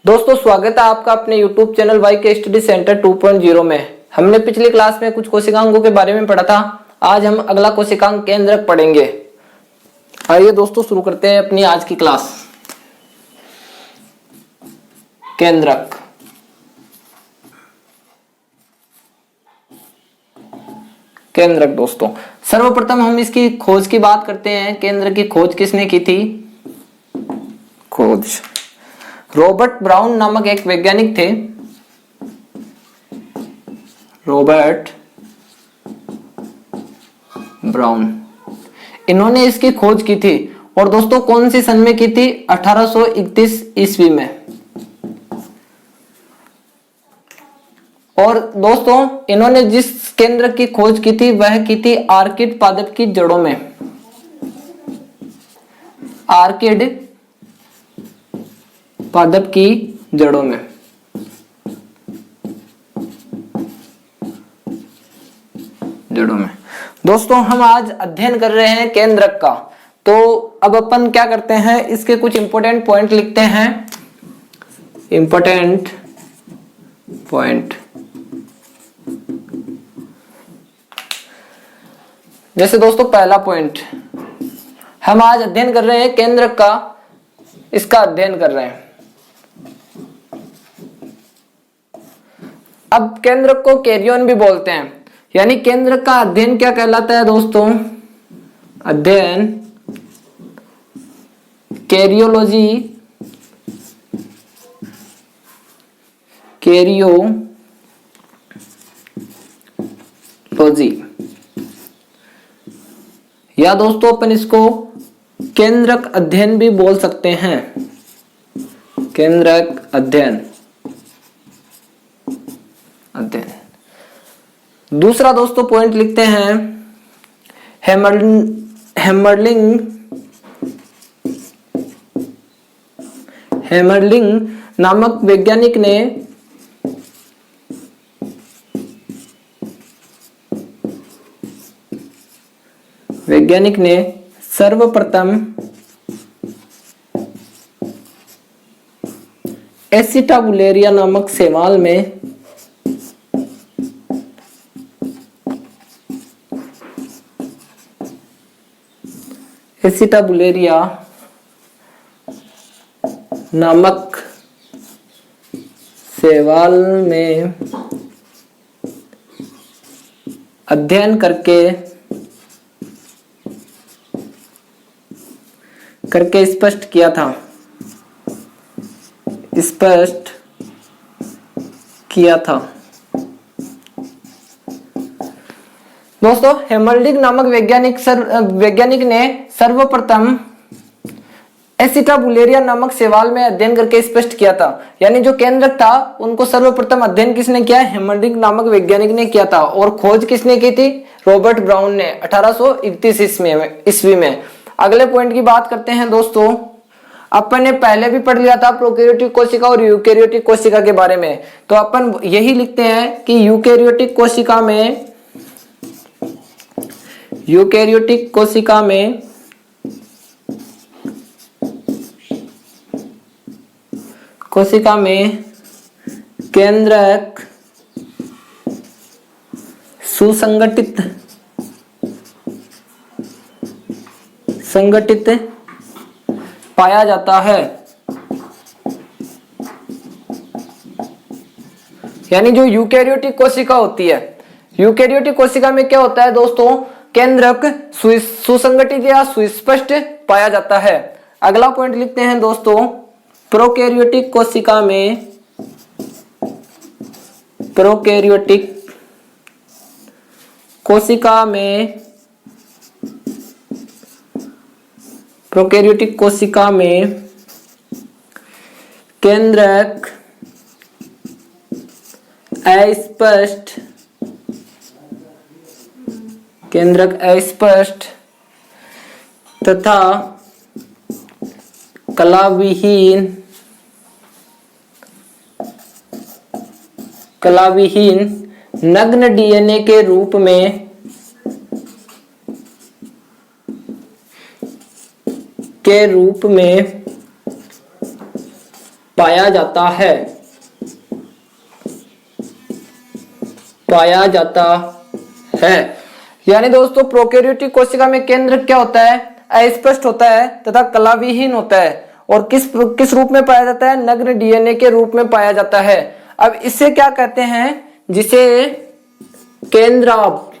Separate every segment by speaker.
Speaker 1: दोस्तों स्वागत है आपका अपने YouTube चैनल वाई के स्टडी सेंटर 2.0 में। हमने पिछली क्लास में कुछ कोशिकांगों के बारे में पढ़ा था। आज हम अगला कोशिकांग केंद्रक पढ़ेंगे। आइए दोस्तों शुरू करते हैं अपनी आज की क्लास। केंद्रक केंद्रक दोस्तों, सर्वप्रथम हम इसकी खोज की बात करते हैं। केंद्रक की खोज किसने की थी? खोज रॉबर्ट ब्राउन नामक एक वैज्ञानिक थे। रॉबर्ट ब्राउन, इन्होंने इसकी खोज की थी। और दोस्तों कौन सी सन में की थी? 1831 ईस्वी में। और दोस्तों इन्होंने जिस केंद्र की खोज की थी वह की थी आर्किड पादप की जड़ों में। आर्किड पादप की जड़ों में। दोस्तों हम आज अध्ययन कर रहे हैं केंद्रक का। तो अब अपन क्या करते हैं, इसके कुछ इंपॉर्टेंट पॉइंट लिखते हैं। इंपॉर्टेंट पॉइंट, जैसे दोस्तों पहला पॉइंट, हम आज अध्ययन कर रहे हैं केंद्रक का, इसका अध्ययन कर रहे हैं। अब केंद्रक को कैरियन भी बोलते हैं, यानी केंद्रक का अध्ययन क्या कहलाता है दोस्तों? अध्ययन कैरियोलॉजी, कैरियोलॉजी, या दोस्तों अपन इसको केंद्रक अध्ययन भी बोल सकते हैं। केंद्रक अध्ययन। दूसरा दोस्तों पॉइंट लिखते हैं, हेमरलिंग नामक वैज्ञानिक ने सर्वप्रथम एसिटाबुलेरिया नामक शैवाल में एसिटाबुलेरिया नामक शैवाल में अध्ययन करके स्पष्ट किया था। दोस्तों हेमरलिंग नामक वैज्ञानिक ने सर्वप्रथम एसिटाबुलेरिया नामक शैवाल में अध्ययन करके स्पष्ट किया था। यानी जो केंद्रक था उनको सर्वप्रथम अध्ययन किसने किया? हेमरलिंग नामक वैज्ञानिक ने किया था। और खोज किसने की थी? रॉबर्ट ब्राउन ने 1831 ईस्वी में। अगले पॉइंट की बात करते हैं दोस्तों। अपन ने पहले भी पढ़ लिया था प्रोकैरियोटिक कोशिका और यूकैरियोटिक कोशिका के बारे में। तो अपन यही लिखते हैं कि यूकैरियोटिक कोशिका में केंद्रक संगठित पाया जाता है। यानी जो यूकैरियोटिक कोशिका होती है, यूकैरियोटिक कोशिका में क्या होता है दोस्तों? केंद्रक सुसंगठित या सुस्पष्ट पाया जाता है। अगला पॉइंट लिखते हैं दोस्तों, प्रोकैरियोटिक कोशिका में केंद्रक अस्पष्ट तथा कलाविहीन नग्न डीएनए के रूप में पाया जाता है, पाया जाता है। यानी दोस्तों प्रोकैरियोटिक कोशिका में केंद्रक क्या होता है? अस्पष्ट होता है तथा कलाविहीन होता है। और किस रूप में पाया जाता है? नग्न डीएनए के रूप में पाया जाता है। अब इसे क्या कहते हैं? जिसे केंद्राब,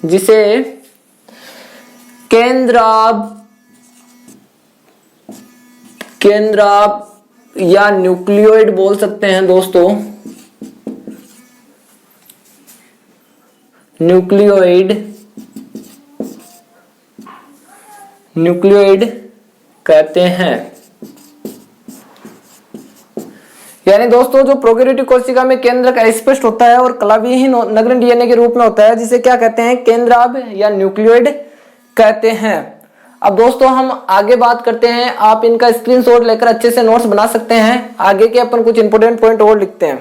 Speaker 1: जिसे केंद्राब या न्यूक्लियोइड बोल सकते हैं दोस्तों। न्यूक्लियोइड कहते हैं। यानी दोस्तों जो प्रोकैरियोटिक कोशिका में केंद्रक अस्पष्ट होता है और कलाविहीन नग्न डीएनए के रूप में होता है, जिसे क्या कहते हैं? केंद्राब या न्यूक्लियोइड कहते हैं। अब दोस्तों हम आगे बात करते हैं। आप इनका स्क्रीनशॉट लेकर अच्छे से नोट्स बना सकते हैं। आगे के अपन कुछ इंपोर्टेंट पॉइंट और लिखते हैं।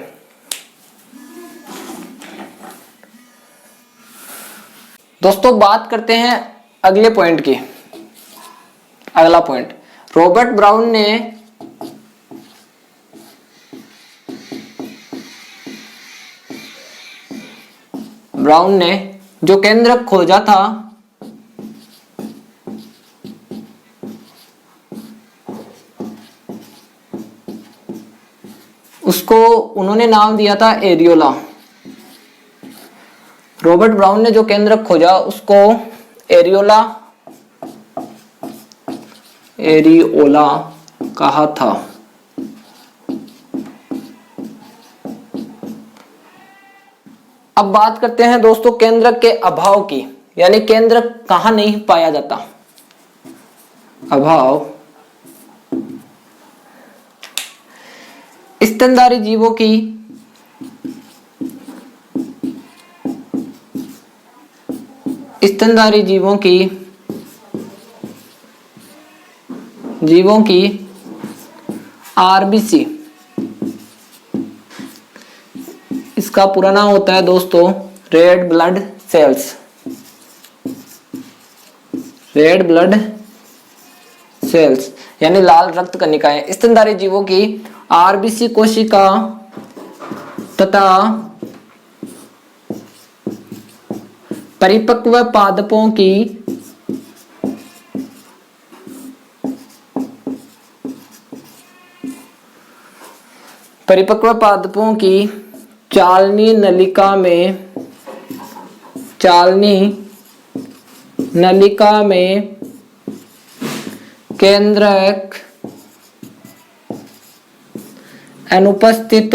Speaker 1: दोस्तों बात करते हैं अगले पॉइंट की। अगला पॉइंट, रॉबर्ट ब्राउन ने जो केंद्रक खोजा था उसको उन्होंने नाम दिया था एरियोला। रॉबर्ट ब्राउन ने जो केंद्रक खोजा उसको एरियोला कहा था। अब बात करते हैं दोस्तों केंद्रक के अभाव की। यानी केंद्रक कहां नहीं पाया जाता? अभाव स्तनधारी जीवों की आरबीसी, इसका पूरा नाम होता है दोस्तों red blood cells. Red blood cells यानी लाल रक्त कणिकाएं स्तनधारी जीवों की आरबीसी कोशिका तथा परिपक्व पादपों की चालनी नलिका में केंद्रक अनुपस्थित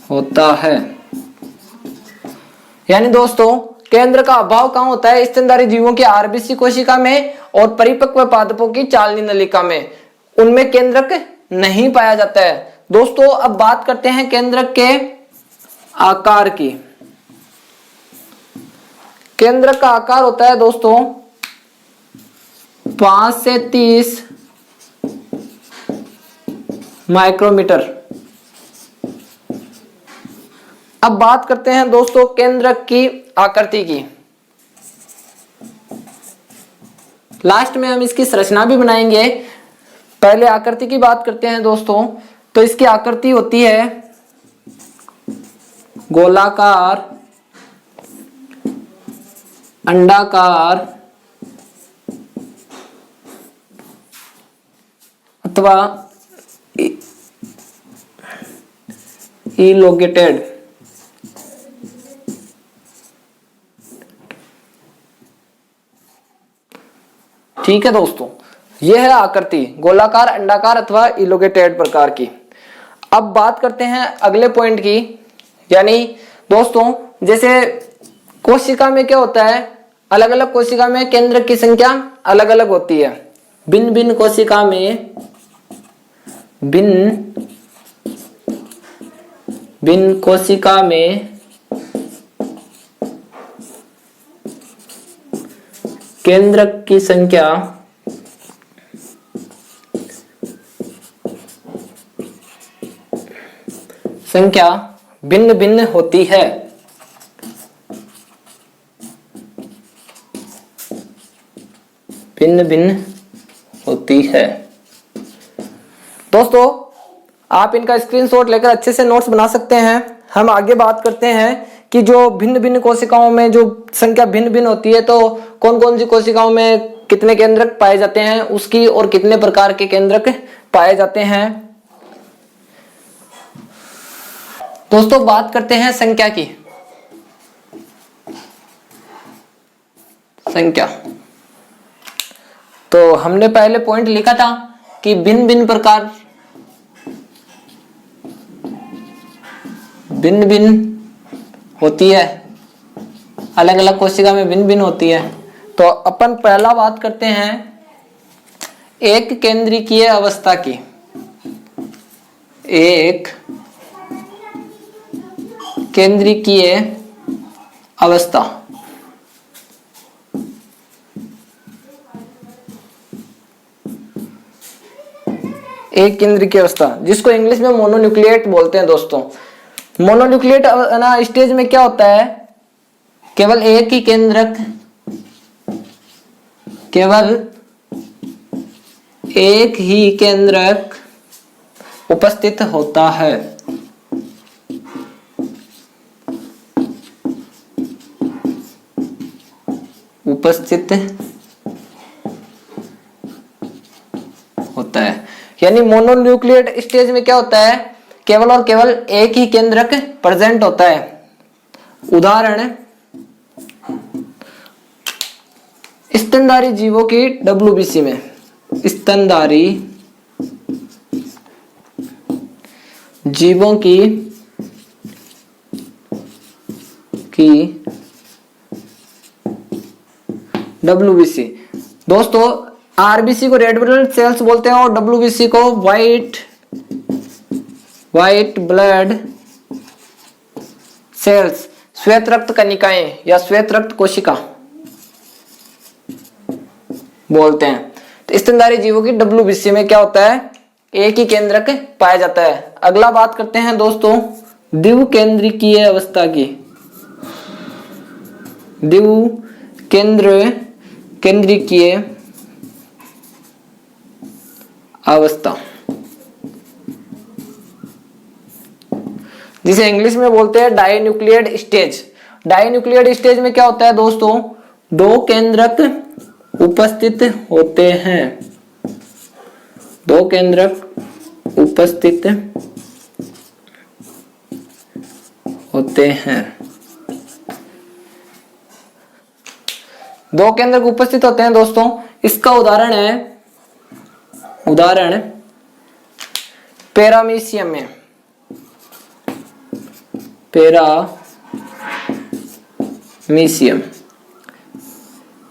Speaker 1: होता है। यानी दोस्तों केंद्र का अभाव कहां होता है? स्तनधारी जीवों की आरबीसी कोशिका में और परिपक्व पादपों की चालनी नलिका में, उनमें केंद्रक नहीं पाया जाता है। दोस्तों अब बात करते हैं केंद्रक के आकार की। केंद्रक का आकार होता है दोस्तों 5 से 30 माइक्रोमीटर। अब बात करते हैं दोस्तों केंद्रक की आकृति की। लास्ट में हम इसकी संरचना भी बनाएंगे। पहले आकृति की बात करते हैं दोस्तों। तो इसकी आकृति होती है गोलाकार, अंडाकार अथवा इलोगेटेड। ठीक है दोस्तों, यह है आकृति गोलाकार, अंडाकार अथवा इलोगेटेड प्रकार की। अब बात करते हैं अगले पॉइंट की। यानी दोस्तों जैसे कोशिका में क्या होता है, अलग अलग कोशिका में केंद्रक की संख्या अलग अलग होती है। भिन्न भिन्न कोशिका में केंद्रक की संख्या भिन्न भिन्न होती है। भिन्न भिन्न होती है। दोस्तों आप इनका स्क्रीनशॉट लेकर अच्छे से नोट्स बना सकते हैं। हम आगे बात करते हैं कि जो भिन्न भिन्न कोशिकाओं में जो संख्या भिन्न भिन्न होती है तो कौन कौन सी कोशिकाओं में कितने केंद्रक पाए जाते हैं उसकी, और कितने प्रकार के केंद्रक पाए जाते हैं। दोस्तों बात करते हैं संख्या की। संख्या तो हमने पहले पॉइंट लिखा था कि भिन्न भिन्न प्रकार, भिन्न भिन्न होती है, अलग अलग कोशिका में भिन्न भिन्न होती है। तो अपन पहला बात करते हैं एक केंद्रीय अवस्था की। एक केंद्रीय अवस्था, एक केंद्रीय अवस्था जिसको इंग्लिश में मोनोन्यूक्लिएट बोलते हैं। दोस्तों मोनोन्यूक्लिएट स्टेज में क्या होता है, केवल एक ही केंद्रक, केवल एक ही केंद्रक उपस्थित होता है। उपस्थित होता है, यानी मोनोन्यूक्लिएट स्टेज में क्या होता है, केवल और केवल एक ही केंद्रक प्रेजेंट होता है। उदाहरण स्तनधारी जीवों की डब्ल्यूबीसी में, स्तनधारी जीवों की डब्ल्यूबीसी। दोस्तों आरबीसी को रेड ब्लड सेल्स बोलते हैं और डब्ल्यूबीसी को व्हाइट ब्लड सेल्स, श्वेत रक्त कणिकाएं या श्वेत रक्त कोशिका बोलते हैं। तो स्तनधारी जीवों की डब्ल्यूबीसी में क्या होता है, एक ही केंद्रक पाया जाता है। अगला बात करते हैं दोस्तों द्विकेंद्रीय अवस्था की। केंद्रीय अवस्था जिसे इंग्लिश में बोलते हैं डाइन्यूक्लियेट स्टेज। डाइन्यूक्लियेट स्टेज में क्या होता है दोस्तों, दो केंद्रक उपस्थित होते हैं। दो केंद्रक उपस्थित होते हैं। दो केंद्रक उपस्थित होते हैं दोस्तों। इसका उदाहरण है, उदाहरण पैरामीशियम में,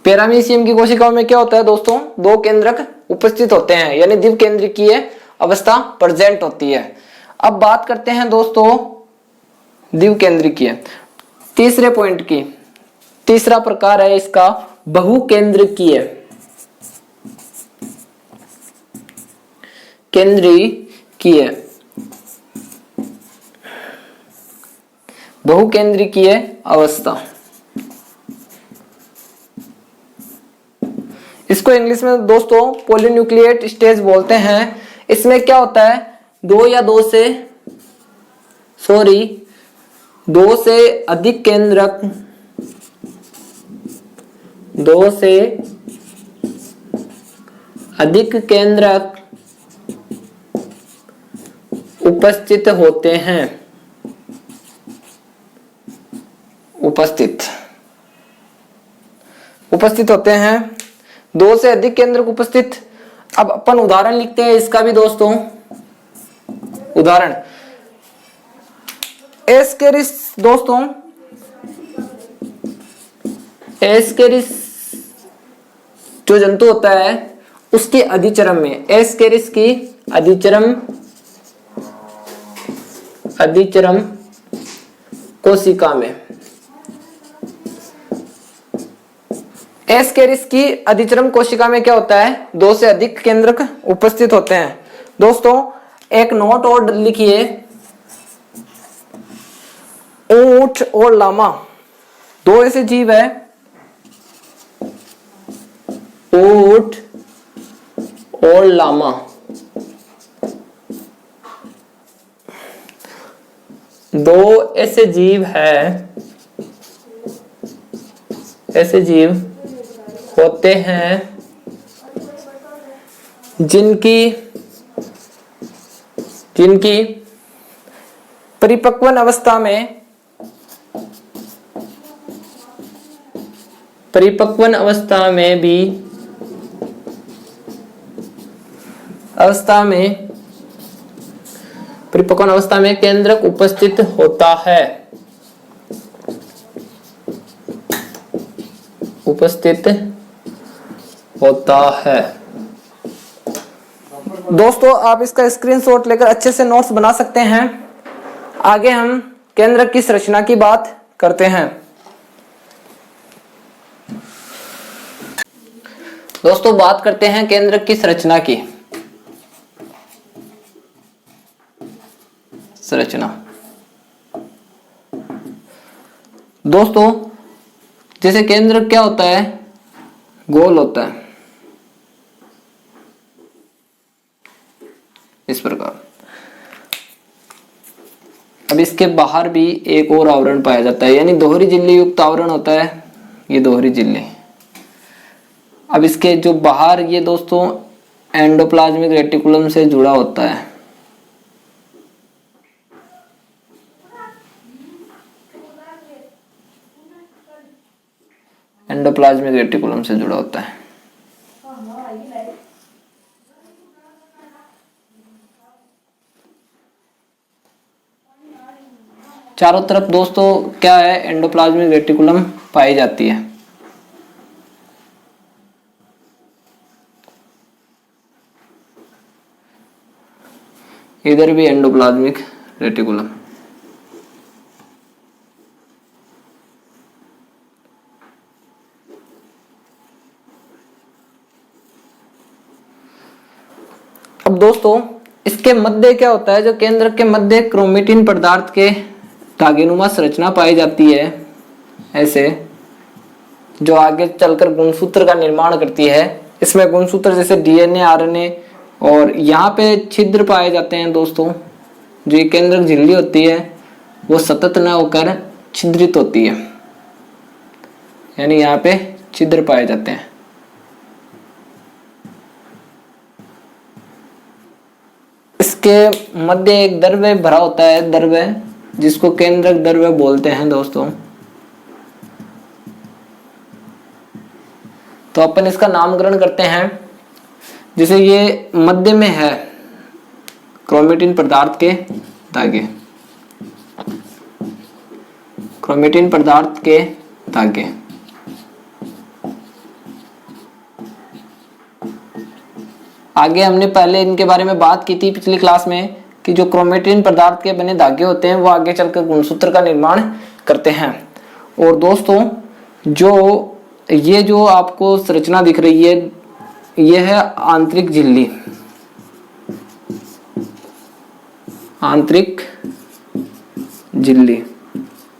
Speaker 1: पैरामीशियम की कोशिकाओं में क्या होता है दोस्तों, दो केंद्रक उपस्थित होते हैं, यानी द्विकेंद्रीय अवस्था प्रेजेंट होती है। अब बात करते हैं दोस्तों द्विकेंद्रीय, तीसरे पॉइंट की। तीसरा प्रकार है इसका बहुकेंद्रीय। बहुकेंद्रीय अवस्था, इसको इंग्लिश में दोस्तों पॉलीन्यूक्लिएट स्टेज बोलते हैं। इसमें क्या होता है, दो से अधिक केंद्रक, दो से अधिक केंद्रक उपस्थित होते हैं। उपस्थित होते हैं, दो से अधिक केंद्रक उपस्थित। अब अपन उदाहरण लिखते हैं इसका भी दोस्तों। उदाहरण एस्केरिस दोस्तों, एस्केरिस जो जंतु होता है उसके अधिचरम में, एस्केरिस की अधिचरम कोशिका में, एस्केरिस की अधिचरम कोशिका में क्या होता है, दो से अधिक केंद्रक उपस्थित होते हैं। दोस्तों एक नोट और लिखिए, ऊंट और लामा दो ऐसे जीव है, ऊंट और लामा, दो ऐसे जीव हैं, ऐसे जीव होते हैं जिनकी परिपक्वन अवस्था में केंद्रक उपस्थित होता है, दोस्तों आप इसका स्क्रीनशॉट लेकर अच्छे से नोट्स बना सकते हैं। आगे हम केंद्रक की संरचना की बात करते हैं। दोस्तों बात करते हैं केंद्रक की संरचना की। दोस्तों जैसे केंद्रक क्या होता है, गोल होता है इस प्रकार। अब इसके बाहर भी एक और आवरण पाया जाता है, यानी दोहरी झिल्ली युक्त आवरण होता है, ये दोहरी झिल्ली। अब इसके जो बाहर ये दोस्तों एंडोप्लाज्मिक रेटिकुलम से जुड़ा होता है, एंडोप्लाज्मिक रेटिकुलम से जुड़ा होता है। चारों तरफ दोस्तों क्या है, एंडोप्लाज्मिक रेटिकुलम पाई जाती है। इधर भी एंडोप्लाज्मिक रेटिकुलम। अब दोस्तों इसके मध्य क्या होता है, जो केंद्रक के मध्य क्रोमेटिन पदार्थ के धागेनुमा संरचना पाई जाती है, ऐसे जो आगे चलकर गुणसूत्र का निर्माण करती है। इसमें गुणसूत्र जैसे डीएनए, आरएनए और यहाँ पे छिद्र पाए जाते हैं दोस्तों। जो ये केंद्रक झिल्ली होती है वो सतत न होकर छिद्रित होती है, यानी यहाँ पे छिद्र पाए जाते हैं। इसके मध्य एक द्रव्य भरा होता है, द्रव्य जिसको केंद्रक द्रव्य बोलते हैं दोस्तों। तो अपन इसका नामकरण करते हैं। जैसे ये मध्य में है क्रोमेटिन पदार्थ के धागे, क्रोमेटिन पदार्थ के धागे। आगे हमने पहले इनके बारे में बात की थी पिछली क्लास में कि जो क्रोमेटिन पदार्थ के बने धागे होते हैं वो आगे चलकर गुणसूत्र का निर्माण करते हैं। और दोस्तों जो आपको संरचना दिख रही है, यह है आंतरिक झिल्ली, आंतरिक झिल्ली।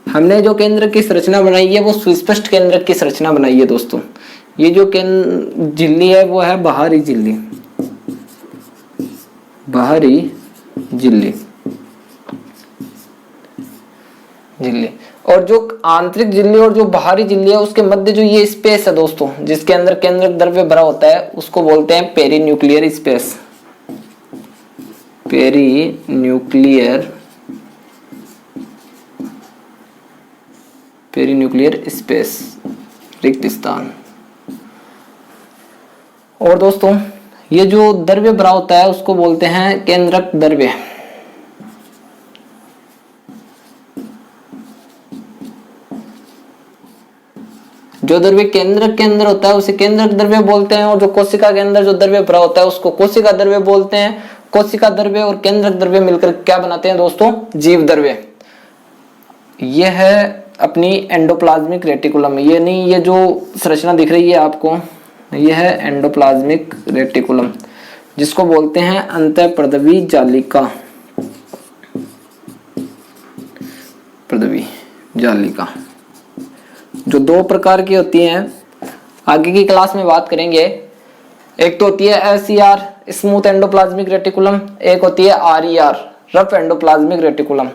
Speaker 1: हमने जो केंद्र की संरचना बनाई है वो सुस्पष्ट केंद्रक की संरचना बनाई है दोस्तों। ये जो झिल्ली है वो है बाहरी झिल्ली, बाहरी झिल्ली। और जो आंतरिक झिल्ली और जो बाहरी झिल्ली है उसके मध्य जो ये स्पेस है दोस्तों, जिसके अंदर केंद्रक द्रव्य भरा होता है, उसको बोलते हैं पेरीन्यूक्लियर स्पेस। पेरीन्यूक्लियर स्पेस, रिक्त स्थान। और दोस्तों ये जो द्रव्य भरा होता है उसको बोलते हैं केंद्रक द्रव्य। जो द्रव्य केंद्रक के अंदर होता है उसे केंद्रक द्रव्य बोलते हैं, और जो कोशिका के अंदर जो द्रव्य भरा होता है उसको कोशिका द्रव्य बोलते हैं। कोशिका द्रव्य और केंद्रक द्रव्य मिलकर क्या बनाते हैं दोस्तों, जीव द्रव्य। यह है अपनी एंडोप्लाज्मिक रेटिकुलम। ये नहीं, ये जो संरचना दिख रही है आपको, यह है एंडोप्लाज्मिक रेटिकुलम, जिसको बोलते हैं अंतःपर्दवी जालिका। पर्दवी जालिका जो दो प्रकार की होती हैं, आगे की क्लास में बात करेंगे। एक तो होती है SER स्मूथ एंडोप्लाज्मिक रेटिकुलम, एक होती है RER रफ एंडोप्लाज्मिक रेटिकुलम।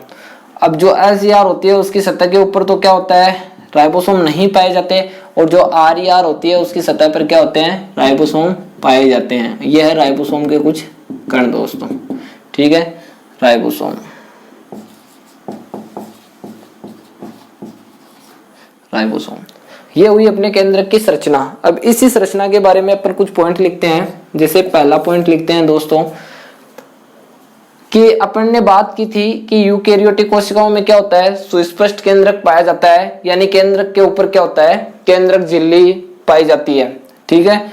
Speaker 1: अब जो SER होती है उसकी सतह के ऊपर तो क्या होता है, राइबोसोम नहीं पाए जाते, और जो RER होती है उसकी सतह पर क्या होते हैं, राइबोसोम पाए जाते हैं। यह है राइबोसोम के कुछ कण दोस्तों, ठीक है। राइबोसोम, राइबोसोम ये हुई अपने केंद्रक की संरचना। अब इसी संरचना के बारे में अपन कुछ पॉइंट लिखते हैं। जैसे पहला पॉइंट लिखते हैं दोस्तों कि अपन ने बात की थी कि यूकेरियोटिक कोशिकाओं में क्या होता है, सुस्पष्ट केंद्रक पाया जाता है, यानी केंद्रक के ऊपर क्या होता है, केंद्रक झिल्ली पाई जाती है, ठीक है।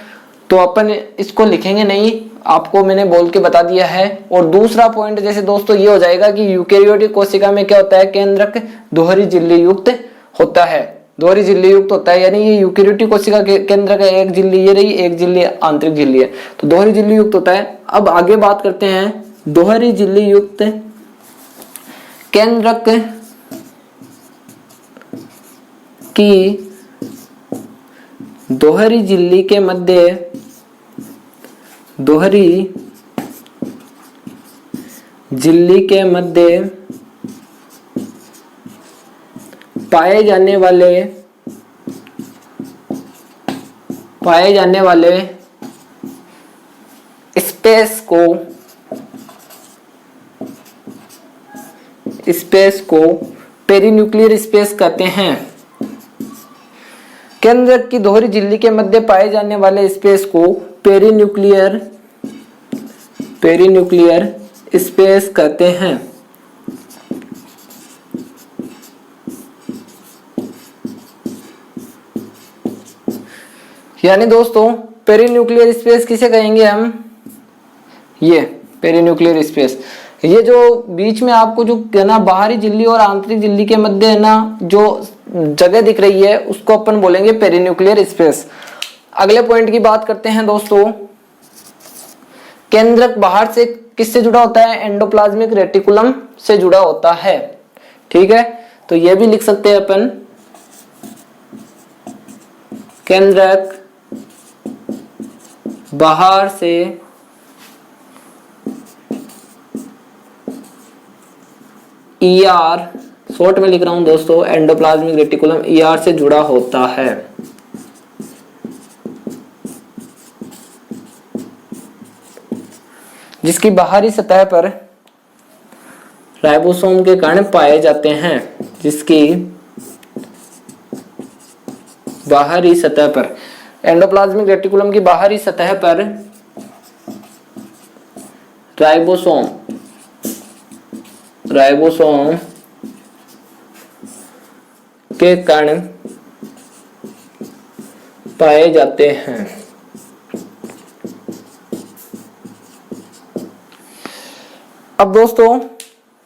Speaker 1: तो अपन इसको लिखेंगे नहीं, आपको मैंने बोल के बता दिया है। और दूसरा पॉइंट जैसे दोस्तों ये हो जाएगा कि यूकेरियोटिक कोशिका में क्या होता है, केंद्रक दोहरी झिल्ली युक्त होता है, दोहरी झिल्ली युक्त होता है, यानी ये यूकेरियोटिक कोशिका के केंद्र का एक झिल्ली ये रही, एक झिल्ली आंतरिक झिल्ली है, तो दोहरी झिल्ली युक्त होता है। अब आगे बात करते हैं दोहरी झिल्ली युक्त केंद्रक की दोहरी झिल्ली के मध्य, दोहरी झिल्ली के मध्य पाए जाने वाले स्पेस को पेरीन्यूक्लियर स्पेस कहते हैं। केंद्रक की दोहरी झिल्ली के मध्य पाए जाने वाले स्पेस को पेरीन्यूक्लियर स्पेस कहते हैं। यानी दोस्तों पेरीन्यूक्लियर स्पेस किसे कहेंगे हम, ये पेरीन्यूक्लियर स्पेस, ये जो बीच में आपको जो है ना बाहरी झिल्ली और आंतरिक झिल्ली के मध्य है ना जो जगह दिख रही है उसको अपन बोलेंगे पेरीन्यूक्लियर स्पेस। अगले पॉइंट की बात करते हैं दोस्तों, केंद्रक बाहर से किससे जुड़ा होता है, एंडोप्लाज्मिक रेटिकुलम से जुड़ा होता है, ठीक है। तो ये भी लिख सकते हैं अपन, केंद्रक बाहर से ER, शॉर्ट में लिख रहा हूं दोस्तों, एंडोप्लाज्मिक रेटिकुलम ER से जुड़ा होता है। जिसकी बाहरी सतह पर राइबोसोम के कण पाए जाते हैं, जिसकी बाहरी सतह पर, एंडोप्लाज्मिक रेटिकुलम की बाहरी सतह पर राइबोसोम के कण पाए जाते हैं। अब दोस्तों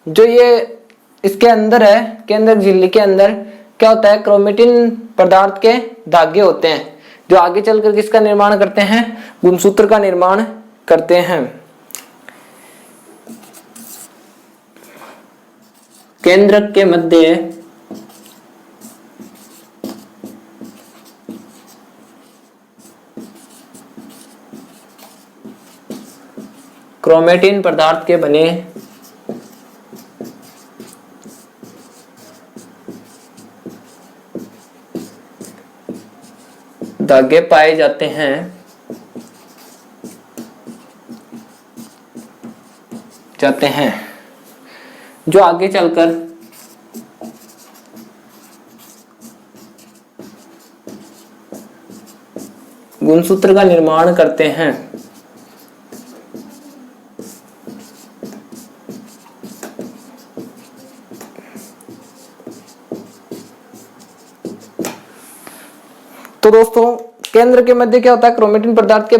Speaker 1: जो ये इसके अंदर है, केंद्रक झिल्ली के अंदर क्या होता है, क्रोमेटिन पदार्थ के धागे होते हैं जो आगे चलकर किसका निर्माण करते हैं, गुणसूत्र का निर्माण करते हैं। केंद्रक के मध्य क्रोमेटिन पदार्थ के बने धागे पाए जाते हैं, जो आगे चलकर गुणसूत्र का निर्माण करते हैं। तो दोस्तों केंद्र के मध्य क्या होता है, क्रोमेटिन पदार्थ के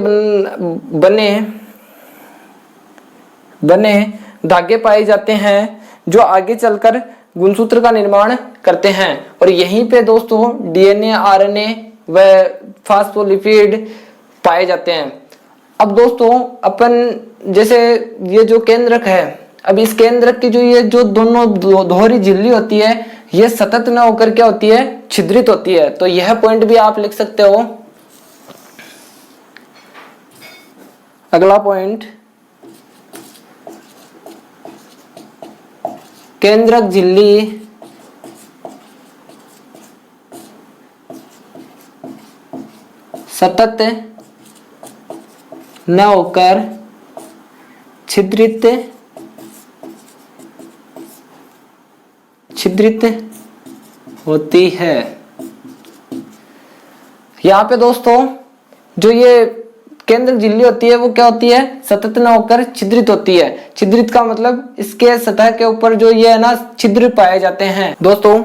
Speaker 1: बने धागे पाए जाते हैं जो आगे चलकर गुणसूत्र का निर्माण करते हैं। और यहीं पे दोस्तों DNA, RNA व फास्फोलिपिड पाए जाते हैं। अब दोस्तों अपन जैसे ये जो केंद्रक है, अब इस केंद्रक की जो ये जो दोनों दोहरी झिल्ली होती है ये सतत न होकर क्या होती है, छिद्रित होती है। तो यह पॉइंट भी आप लिख सकते हो, अगला पॉइंट, केंद्रक झिल्ली सतत न होकर छिद्रित होती है। यहाँ पे दोस्तों जो ये केंद्रक झिल्ली होती है वो क्या होती है, सतत न होकर छिद्रित होती है। छिद्रित का मतलब इसके सतह के ऊपर जो ये है ना छिद्र पाए जाते हैं। दोस्तों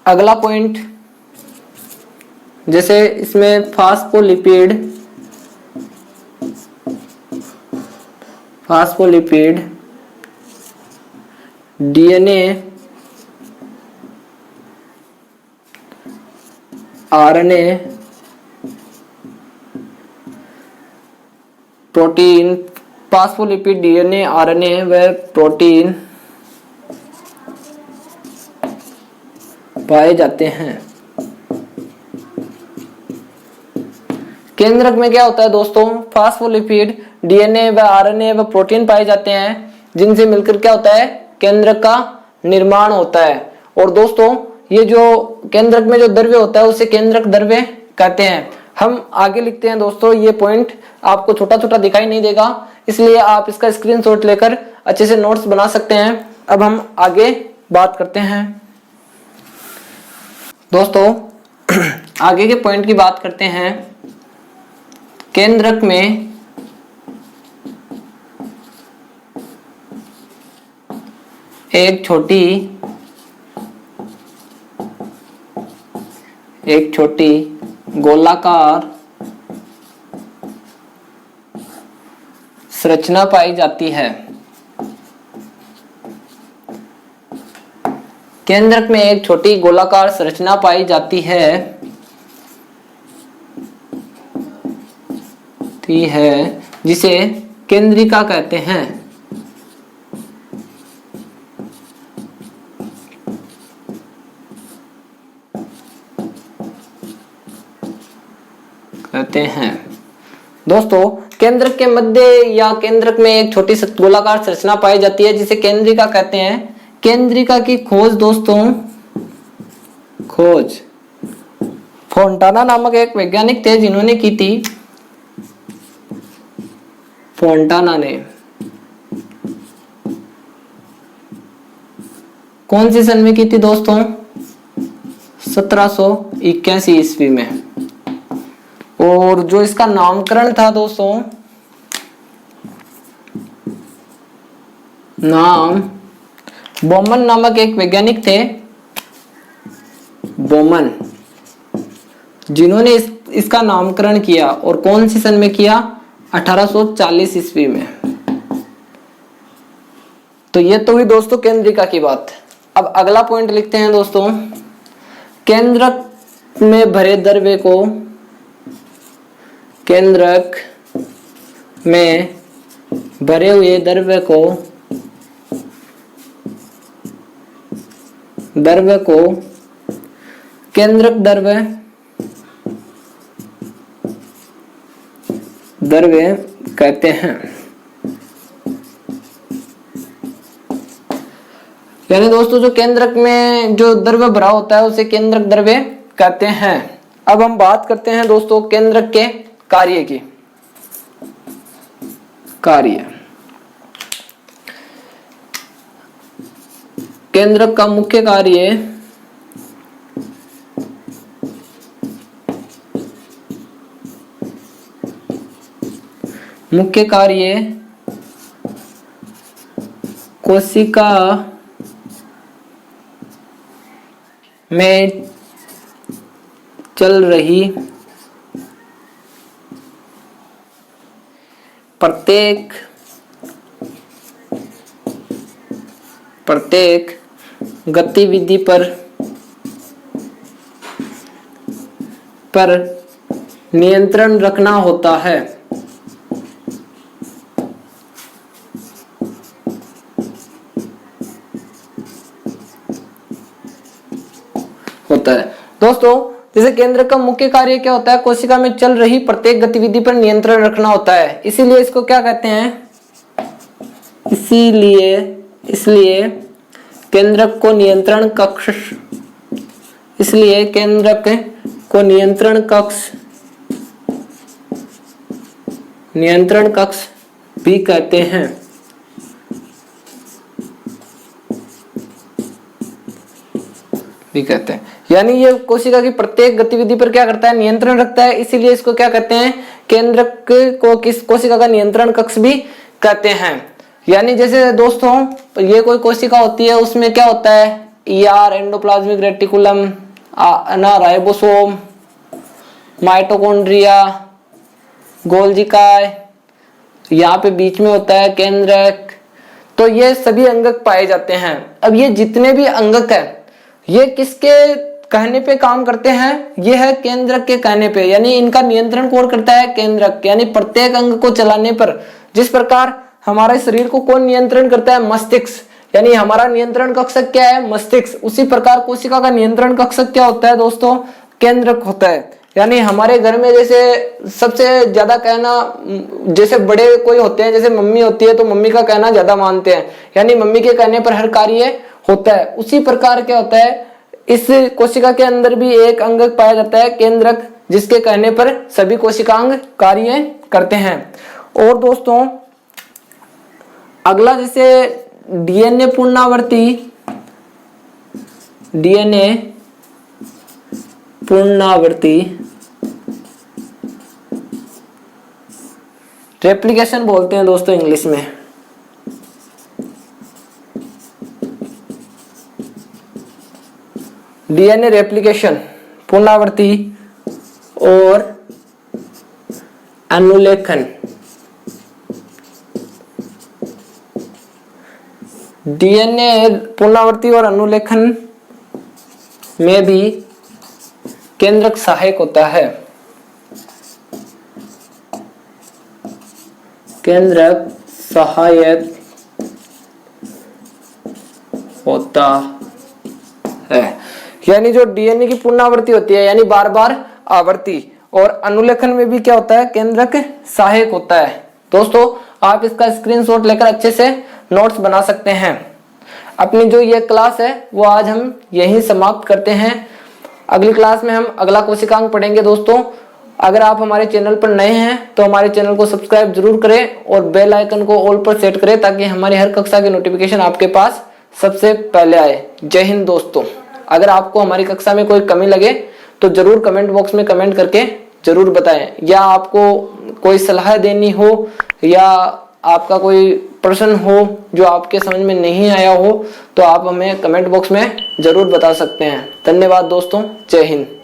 Speaker 1: अगला पॉइंट, जैसे इसमें phospholipid DNA RNA protein, phospholipid DNA RNA व प्रोटीन पाए जाते हैं। केंद्रक में क्या होता है दोस्तों, फास्फोलिपिड डीएनए व आरएनए व प्रोटीन पाए जाते हैं, जिनसे मिलकर क्या होता है, केंद्रक का निर्माण होता है। और दोस्तों ये जो केंद्रक में जो द्रव्य होता है उसे केंद्रक द्रव्य कहते हैं। हम आगे लिखते हैं दोस्तों, ये पॉइंट आपको छोटा छोटा दिखाई नहीं देगा, इसलिए आप इसका स्क्रीनशॉट लेकर अच्छे से नोट्स बना सकते हैं। अब हम आगे बात करते हैं दोस्तों, आगे के पॉइंट की बात करते हैं। केंद्रक में एक छोटी गोलाकार संरचना पाई जाती है। केंद्रक में एक छोटी गोलाकार संरचना पाई जाती है जिसे केंद्रिका कहते हैं। दोस्तों केंद्रक के मध्य या केंद्रक में एक छोटी गोलाकार संरचना पाई जाती है जिसे केंद्रिका कहते हैं। केंद्रिका की खोज दोस्तों फोंटाना नामक एक वैज्ञानिक थे जिन्होंने की थी। फोंटाना ने कौन सी सन में की थी दोस्तों, 1781 ईस्वी में। और जो इसका नामकरण था दोस्तों, बोमन नामक एक वैज्ञानिक थे, बोमन, जिन्होंने इसका नामकरण किया। और कौन सी सन में किया, 1840 ईस्वी में। तो ये तो हुई दोस्तों केंद्रिका की बात। अब अगला पॉइंट लिखते हैं दोस्तों, केंद्रक में भरे द्रव्य को केंद्रक में भरे हुए द्रव्य को केंद्रक द्रव्य कहते हैं। यानी दोस्तों जो केंद्रक में जो द्रव्य भरा होता है उसे केंद्रक द्रव्य कहते हैं। अब हम बात करते हैं दोस्तों केंद्रक के कार्य की। केंद्रक का मुख्य कार्य कोशिका में चल रही प्रत्येक गतिविधि पर नियंत्रण रखना होता है। दोस्तों जैसे केंद्रक का मुख्य कार्य क्या होता है, कोशिका में चल रही प्रत्येक गतिविधि पर नियंत्रण रखना होता है, इसीलिए इसको क्या कहते हैं, इसलिए केंद्रक को नियंत्रण कक्ष, इसलिए केंद्रक को नियंत्रण कक्ष भी कहते हैं। यानी ये कोशिका की प्रत्येक गतिविधि पर क्या करता है, नियंत्रण रखता है, इसीलिए इसको क्या कहते हैं, केंद्रक को किस कोशिका का नियंत्रण कक्ष भी कहते हैं। यानी जैसे दोस्तों ये कोई कोशिका होती है, उसमें क्या होता है, ER, endoplasmic reticulum, ribosome, mitochondria, गोल्जिकाय, यहाँ पे बीच में होता है केंद्रक, तो ये सभी अंगक पाए जाते हैं। अब ये जितने भी अंगक है ये किसके कहने पे काम करते हैं, ये है केंद्रक के कहने पे, यानी इनका नियंत्रण कौन करता है, केंद्रक। यानी प्रत्येक अंग को चलाने पर, जिस प्रकार हमारे शरीर को कौन नियंत्रण करता है, मस्तिष्क, यानी हमारा नियंत्रण कक्ष क्या है, मस्तिष्क, उसी प्रकार कोशिका का नियंत्रण कक्ष क्या होता है दोस्तों, केंद्रक होता है। यानी हमारे घर में जैसे सबसे ज्यादा कहना, जैसे बड़े कोई होते हैं, जैसे मम्मी होती है तो मम्मी का कहना ज्यादा मानते हैं, यानी मम्मी के कहने पर हर कार्य होता है, उसी प्रकार क्या होता है, इस कोशिका के अंदर भी एक अंग पाया जाता है, केंद्रक, जिसके कहने पर सभी कोशिकांग कार्य करते हैं। और दोस्तों अगला जैसे डीएनए पूर्णावर्ती रेप्लिकेशन बोलते हैं दोस्तों इंग्लिश में। डीएनए रेप्लिकेशन, पुनरावृत्ति और अनुलेखन। डीएनए पुनरावृत्ति और अनुलेखन में भी केंद्रक सहायक होता है। केंद्रक सहायक होता है, यानी जो डीएनए की पुनरावृत्ति होती है, यानी बार बार आवृत्ति, और अनुलेखन में भी क्या होता है, केंद्रक सहायक होता है। दोस्तों आप इसका स्क्रीनशॉट लेकर अच्छे से नोट्स बना सकते हैं। अपनी जो ये क्लास है वो आज हम यहीं समाप्त करते हैं। अगली क्लास में हम अगला कोशिकांग पढ़ेंगे। दोस्तों अगर आप हमारे चैनल पर नए हैं तो हमारे चैनल को सब्सक्राइब जरूर करें और बेल आइकन को ऑल पर सेट करें, ताकि हमारी हर कक्षा की नोटिफिकेशन आपके पास सबसे पहले आए। जय हिंद दोस्तों। अगर आपको हमारी कक्षा में कोई कमी लगे तो जरूर कमेंट बॉक्स में कमेंट करके जरूर बताएं, या आपको कोई सलाह देनी हो या आपका कोई प्रश्न हो जो आपके समझ में नहीं आया हो तो आप हमें कमेंट बॉक्स में जरूर बता सकते हैं। धन्यवाद दोस्तों, जय हिंद।